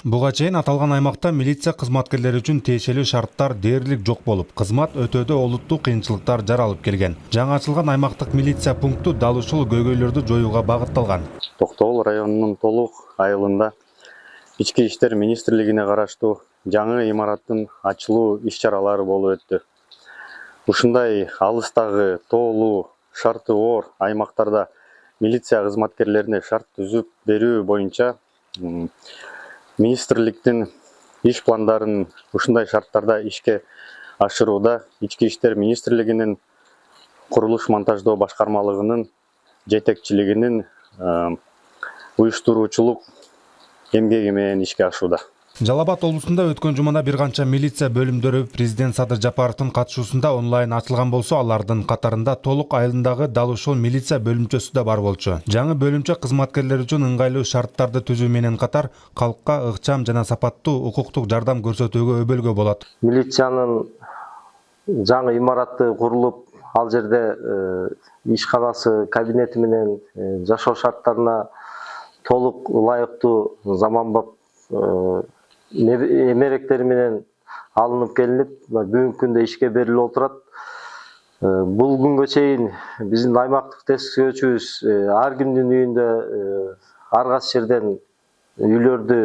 Буга чейин аталган аймакта милиция кызматкерлери үчүн тиешелүү шарттар дээрлик жок болуп, кызмат өтөөдө олуттуу кыйынчылыктар жаралып келген. Жаңы ачылган аймактык милиция пункту дал ушул көйгөйлөрдү жоюуга багытталган. Токтогул районунун Толук айылында Ички иштер министрлигине караштуу жаңы имараттын ачылуу иш-чаралары болуп өттү. Ушундай алыстагы, тоолуу, шарты оор аймактарда милиция кызматкерлерине шарт түзүп берүү боюнча министрликтин иш пландарын ушундай шарттарда ишке ашырууда Ички иштер министрлигинин курулуш монтаждоо башкармалыгынын жетекчилигинин уюштуруучулук эмгеги менен ишке ашууда. Жалал Абад облусунда өткөн жумада бир канча милиция бөлүмдөрү президент Садыр Жапаровдун катышуусунда онлайн ачылган болсо, алардын катарында Толук айылындагы дал ушул милиция бөлүмчөсү да бар болчу. Жаңы бөлүмчө кызматкерлер үчүн ыңгайлуу шарттарды түзүү менен катар калкка ыкчам жана сапаттуу укуктук жардам көрсөтүүгө өбөлгө болот. Милициянын жаңы имараты курулуп, ал жерде ишканасы, кабинети менен жашоо шарттарына толук ылайыктуу заманбап эмеректер менен алынып келинип, бүгүнкү күндө ишке берилип отурат. Бул күнгө чейин биздин аймактык тескөөчүбүз ар кимдин үйүндө ар кайсы жерден үйлөрдү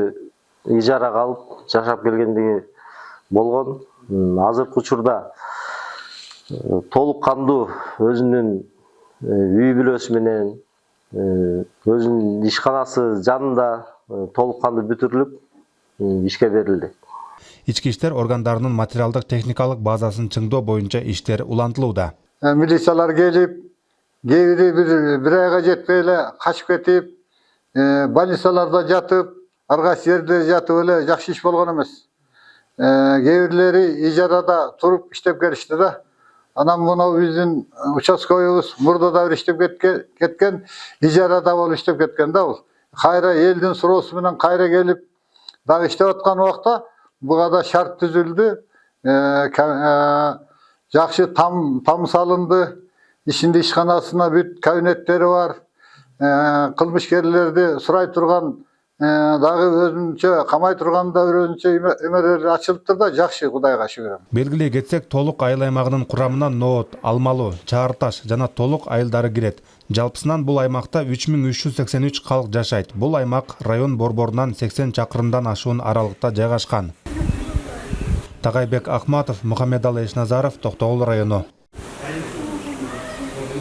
ижарага алып жашап келгендиги болгон. Азыркы учурда толук кандуу өзүнүн үй бүлөсү менен өзүнүн ишканасы жанында толук кандуу бүтүрүлүп ишке берилди. Ички иштер органдарынын материалдык техникалык базасын чыңдоо боюнча иштер улантылууда. Милициялар келип, кээ бири бир айга жетпей эле качып кетип, больницаларда жатып, ар кайсы жерде жатып эле жакшы иш болгон эмес. Кээ бирлери ижарада туруп иштеп келишти да. Анан мына биздин участковыйыбыз мурда да бир иштеп кеткен, ижарада болуп иштеп кеткен да бул. Кайра элдин суроосу менен кайра келип дагы иштеп аткан убакта буга да шарт түзүлдү. Жакшы там салынды. Ичинде ишканасына бүт кабинеттери бар. Кылмышкерлерди сурай турган дагы өзүнчө камай турган да бир өзүнчө эмелер ачылыптыр да, жакшы, Кудайга шүгүр. Белгилей кетсек, Толук айыл аймагынын курамына Ноот, Алмалуу, Чаарташ жана Толук айылдары кирет. Жалпысынан бул аймакта 3383 калк жашайт. Бул аймак район борборунан 80 чакырымдан ашуун аралыкта жайгашкан. Тагайбек Ахматов, Мухаммедалы Эшназаров, Токтогул району.